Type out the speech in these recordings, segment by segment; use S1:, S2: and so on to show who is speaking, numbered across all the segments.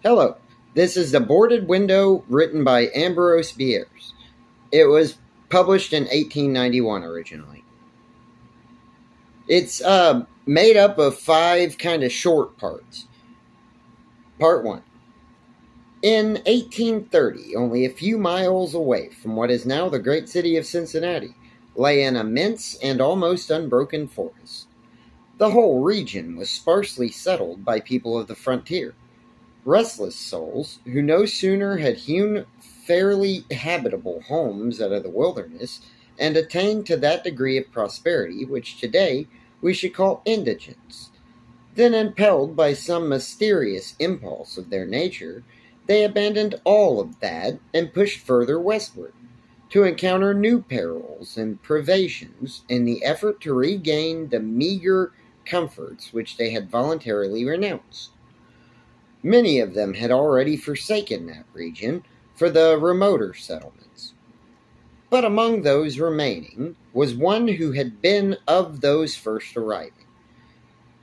S1: Hello, this is The Boarded Window, written by Ambrose Bierce. It was published in 1891 originally. It's made up of five kind of short parts. Part 1. In 1830, only a few miles away from what is now the great city of Cincinnati, lay an immense and almost unbroken forest. The whole region was sparsely settled by people of the frontier. Restless souls, who no sooner had hewn fairly habitable homes out of the wilderness and attained to that degree of prosperity which today we should call indigence, than impelled by some mysterious impulse of their nature, they abandoned all of that and pushed further westward, to encounter new perils and privations in the effort to regain the meager comforts which they had voluntarily renounced. Many of them had already forsaken that region for the remoter settlements. But among those remaining was one who had been of those first arriving.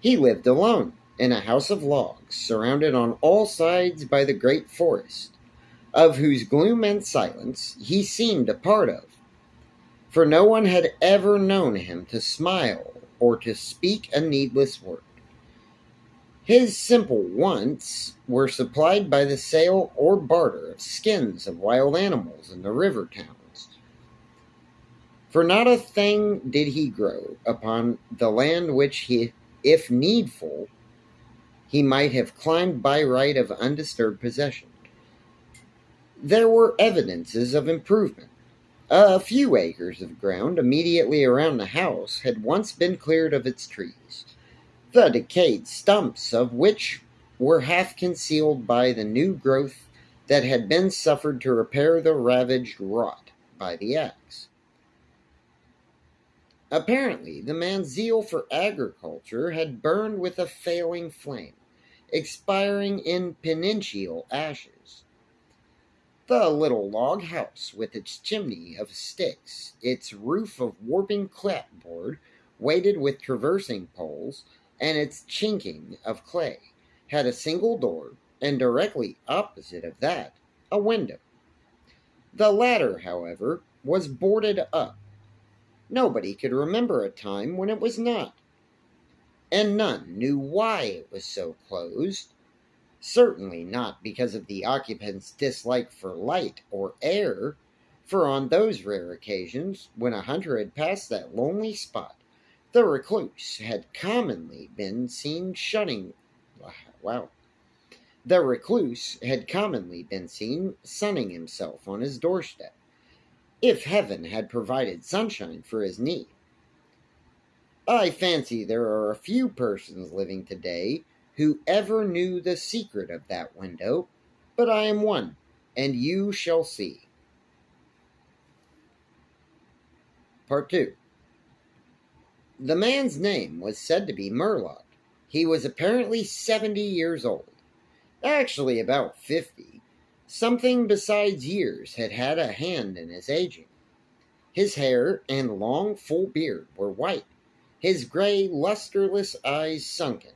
S1: He lived alone in a house of logs, surrounded on all sides by the great forest, of whose gloom and silence he seemed a part of, for no one had ever known him to smile or to speak a needless word. His simple wants were supplied by the sale or barter of skins of wild animals in the river towns. For not a thing did he grow upon the land which he, if needful, he might have climbed by right of undisturbed possession. There were evidences of improvement. A few acres of ground immediately around the house had once been cleared of its trees, the decayed stumps of which were half concealed by the new growth that had been suffered to repair the ravaged rot by the axe. Apparently, the man's zeal for agriculture had burned with a failing flame, expiring in peninsula ashes. The little log house, with its chimney of sticks, its roof of warping clapboard weighted with traversing poles, and its chinking of clay, had a single door, and directly opposite of that, a window. The latter, however, was boarded up. Nobody could remember a time when it was not, and none knew why it was so closed. Certainly not because of the occupant's dislike for light or air, for on those rare occasions when a hunter had passed that lonely spot, the recluse had commonly been seen shunning. Wow. The recluse had commonly been seen sunning himself on his doorstep, if heaven had provided sunshine for his need. I fancy there are a few persons living today who ever knew the secret of that window, but I am one, and you shall see. Part 2. The man's name was said to be Murlock. He was apparently 70 years old, actually about 50. Something besides years had had a hand in his aging. His hair and long, full beard were white, his gray, lusterless eyes sunken.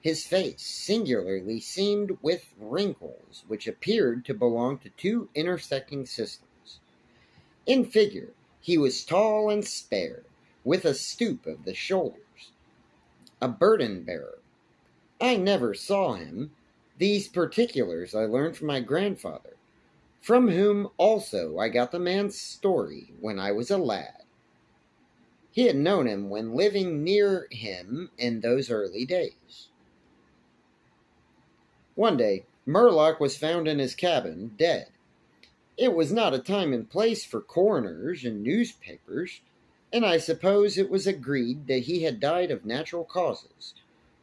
S1: His face singularly seamed with wrinkles which appeared to belong to two intersecting systems. In figure, he was tall and spare, with a stoop of the shoulders, a burden bearer. I never saw him. These particulars I learned from my grandfather, from whom also I got the man's story when I was a lad. He had known him when living near him in those early days. One day, Murlock was found in his cabin, dead. It was not a time and place for coroners and newspapers, and I suppose it was agreed that he had died of natural causes,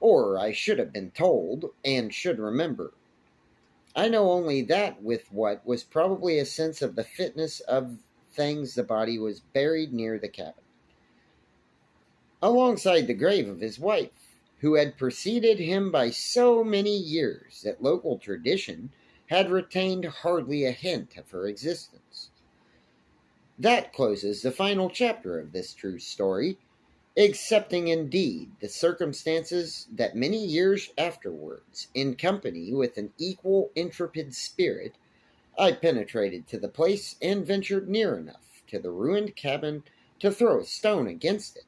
S1: or I should have been told, and should remember. I know only that with what was probably a sense of the fitness of things the body was buried near the cabin, alongside the grave of his wife, who had preceded him by so many years that local tradition had retained hardly a hint of her existence. That closes the final chapter of this true story. excepting indeed the circumstances that many years afterwards, in company with an equal intrepid spirit, I penetrated to the place and ventured near enough to the ruined cabin to throw a stone against it,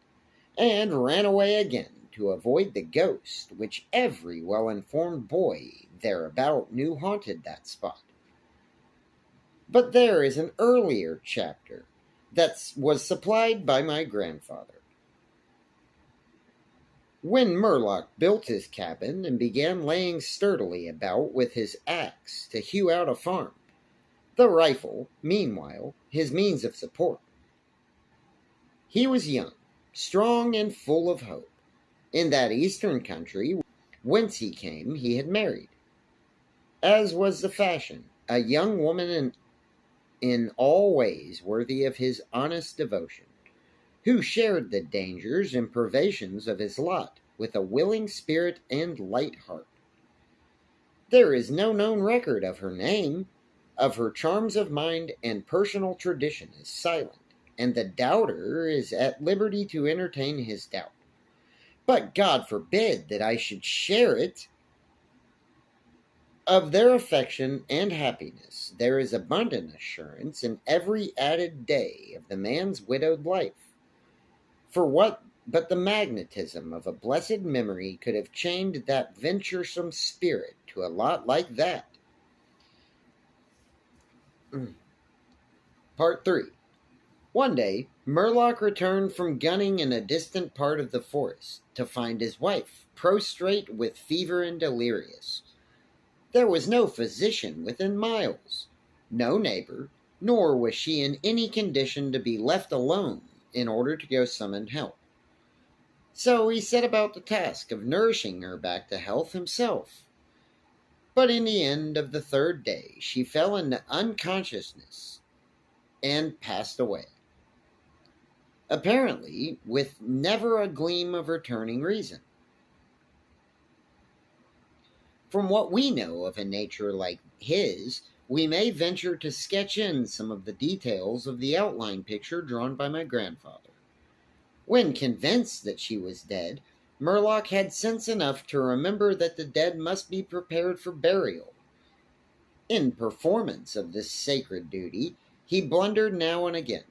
S1: and ran away again to avoid the ghost which every well informed boy thereabout knew haunted that spot. But there is an earlier chapter that was supplied by my grandfather. When Murlock built his cabin and began laying sturdily about with his axe to hew out a farm, the rifle, meanwhile, his means of support. He was young, strong, and full of hope. In that eastern country whence he came, he had married, as was the fashion, a young woman in all ways worthy of his honest devotion, who shared the dangers and privations of his lot with a willing spirit and light heart. There is no known record of her name, of her charms of mind, and personal tradition is silent, and the doubter is at liberty to entertain his doubt. But God forbid that I should share it. Of their affection and happiness there is abundant assurance in every added day of the man's widowed life. For what but the magnetism of a blessed memory could have chained that venturesome spirit to a lot like that? Part 3. One day, Murlock returned from gunning in a distant part of the forest to find his wife prostrate with fever and delirious. There was no physician within miles, no neighbor, nor was she in any condition to be left alone in order to go summon help. So he set about the task of nourishing her back to health himself. But in the end of the third day, she fell into unconsciousness and passed away, apparently with never a gleam of returning reason. From what we know of a nature like his, we may venture to sketch in some of the details of the outline picture drawn by my grandfather. When convinced that she was dead, Murlock had sense enough to remember that the dead must be prepared for burial. In performance of this sacred duty, he blundered now and again,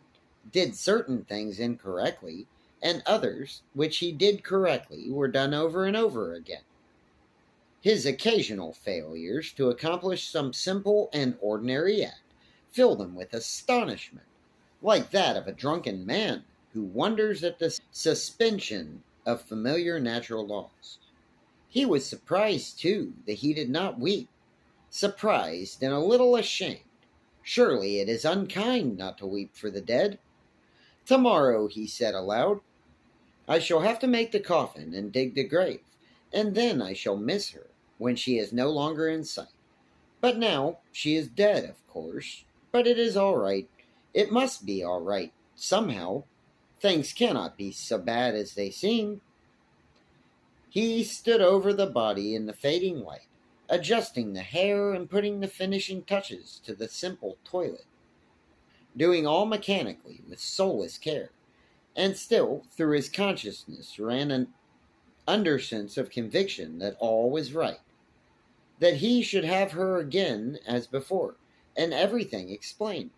S1: did certain things incorrectly, and others, which he did correctly, were done over and over again. His occasional failures to accomplish some simple and ordinary act filled him with astonishment, like that of a drunken man who wonders at the suspension of familiar natural laws. He was surprised, too, that he did not weep, surprised and a little ashamed. Surely it is unkind not to weep for the dead. Tomorrow, he said aloud, I shall have to make the coffin and dig the grave, and then I shall miss her when she is no longer in sight. But now she is dead, of course, but it is all right. It must be all right, somehow. Things cannot be so bad as they seem. He stood over the body in the fading light, adjusting the hair and putting the finishing touches to the simple toilet, doing all mechanically with soulless care, and still through his consciousness ran an undersense of conviction that all was right, that he should have her again as before, and everything explained.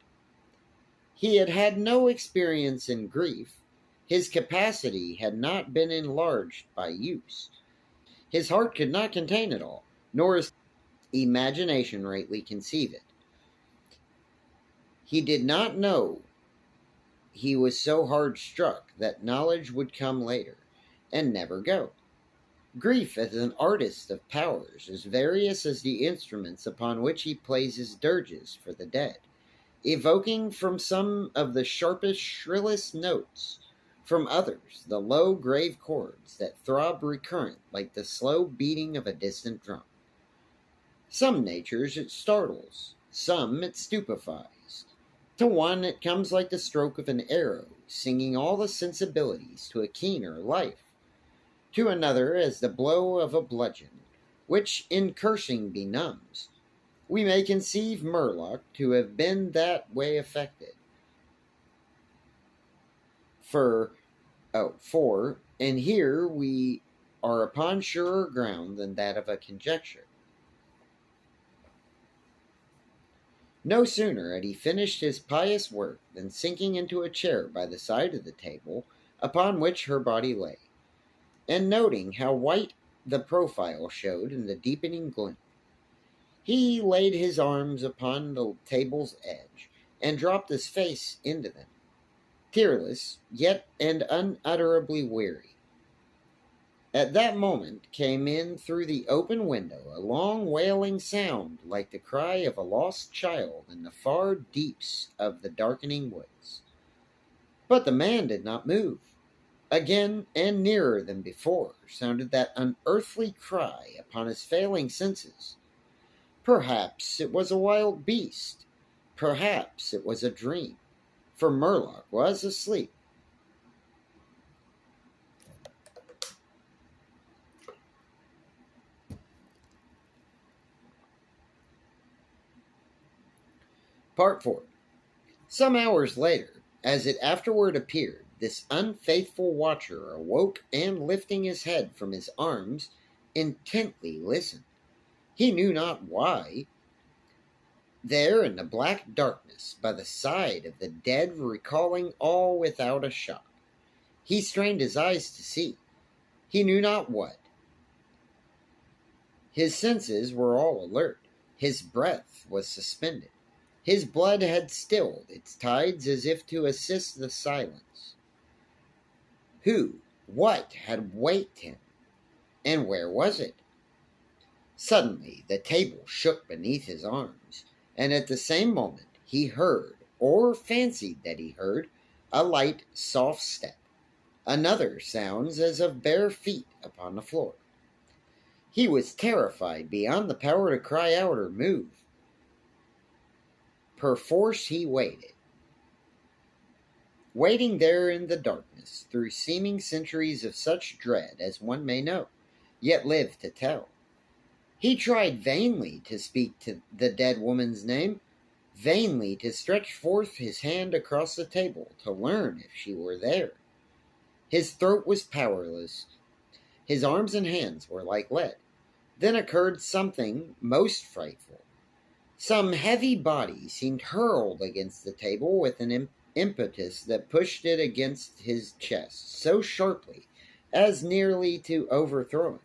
S1: He had had no experience in grief. His capacity had not been enlarged by use. His heart could not contain it all, nor his imagination rightly conceive it. He did not know he was so hard struck that knowledge would come later, and never go. Grief as an artist of powers as various as the instruments upon which he plays his dirges for the dead, evoking from some of the sharpest, shrillest notes, from others the low, grave chords that throb recurrent like the slow beating of a distant drum. Some natures it startles, some it stupefies. To one it comes like the stroke of an arrow, singing all the sensibilities to a keener life. To another as the blow of a bludgeon, which in cursing benumbs. We may conceive Murlock to have been that way affected. For Oh, 4. And here we are upon surer ground than that of a conjecture. No sooner had he finished his pious work than sinking into a chair by the side of the table upon which her body lay, and noting how white the profile showed in the deepening gloom, he laid his arms upon the table's edge and dropped his face into them, tearless, yet and unutterably weary. At that moment came in through the open window a long wailing sound like the cry of a lost child in the far deeps of the darkening woods. But the man did not move. Again and nearer than before sounded that unearthly cry upon his failing senses. Perhaps it was a wild beast. Perhaps it was a dream, for Murlock was asleep. Part 4. Some hours later, as it afterward appeared, this unfaithful watcher awoke and, lifting his head from his arms, intently listened. He knew not why. There in the black darkness, by the side of the dead, recalling all without a shock, he strained his eyes to see. He knew not what. His senses were all alert. His breath was suspended. His blood had stilled its tides as if to assist the silence. Who, what had waked him? And where was it? Suddenly the table shook beneath his arms, and at the same moment he heard, or fancied that he heard, a light, soft step. Another sounds as of bare feet upon the floor. He was terrified beyond the power to cry out or move. Perforce he waited. Waiting there in the darkness, through seeming centuries of such dread as one may know, yet live to tell. He tried vainly to speak to the dead woman's name, vainly to stretch forth his hand across the table to learn if she were there. His throat was powerless. His arms and hands were like lead. Then occurred something most frightful. Some heavy body seemed hurled against the table with an impetus that pushed it against his chest so sharply as nearly to overthrow him.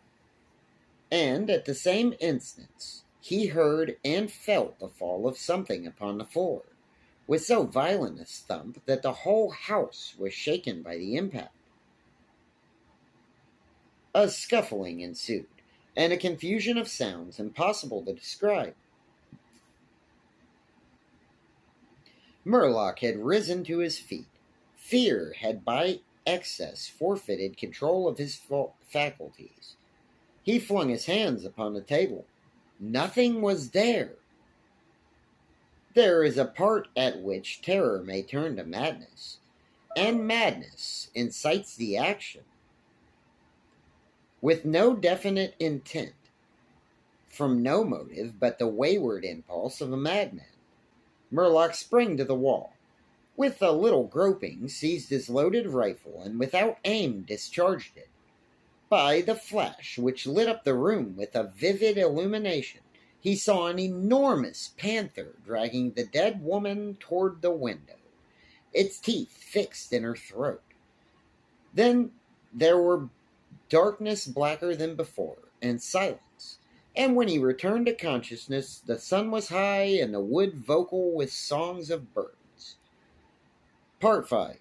S1: And at the same instant he heard and felt the fall of something upon the floor, with so violent a thump that the whole house was shaken by the impact. A scuffling ensued, and a confusion of sounds impossible to describe. Murlock had risen to his feet. Fear had by excess forfeited control of his faculties. He flung his hands upon the table. Nothing was there. There is a part at which terror may turn to madness, and madness incites the action. With no definite intent, from no motive but the wayward impulse of a madman, Murlock sprang to the wall. With a little groping, seized his loaded rifle, and without aim discharged it. By the flash which lit up the room with a vivid illumination, he saw an enormous panther dragging the dead woman toward the window, its teeth fixed in her throat. Then there were darkness blacker than before, and silence. And when he returned to consciousness, the sun was high and the wood vocal with songs of birds. Part 5.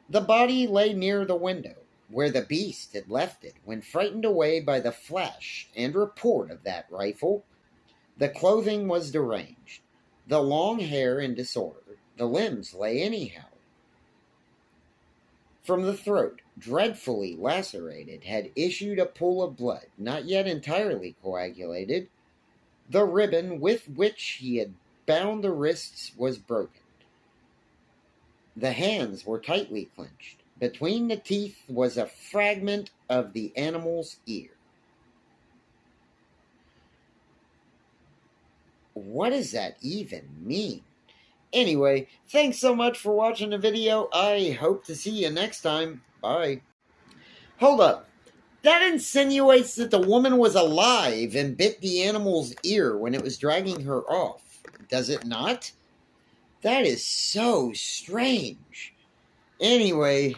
S1: The body lay near the window, where the beast had left it when frightened away by the flash and report of that rifle. The clothing was deranged, the long hair in disorder, the limbs lay anyhow. From the throat, dreadfully lacerated, had issued a pool of blood, not yet entirely coagulated. The ribbon with which he had bound the wrists was broken. The hands were tightly clenched. Between the teeth was a fragment of the animal's ear. What does that even mean? Anyway, thanks so much for watching the video. I hope to see you next time. Bye. Hold up. That insinuates that the woman was alive and bit the animal's ear when it was dragging her off. Does it not? That is so strange. Anyway,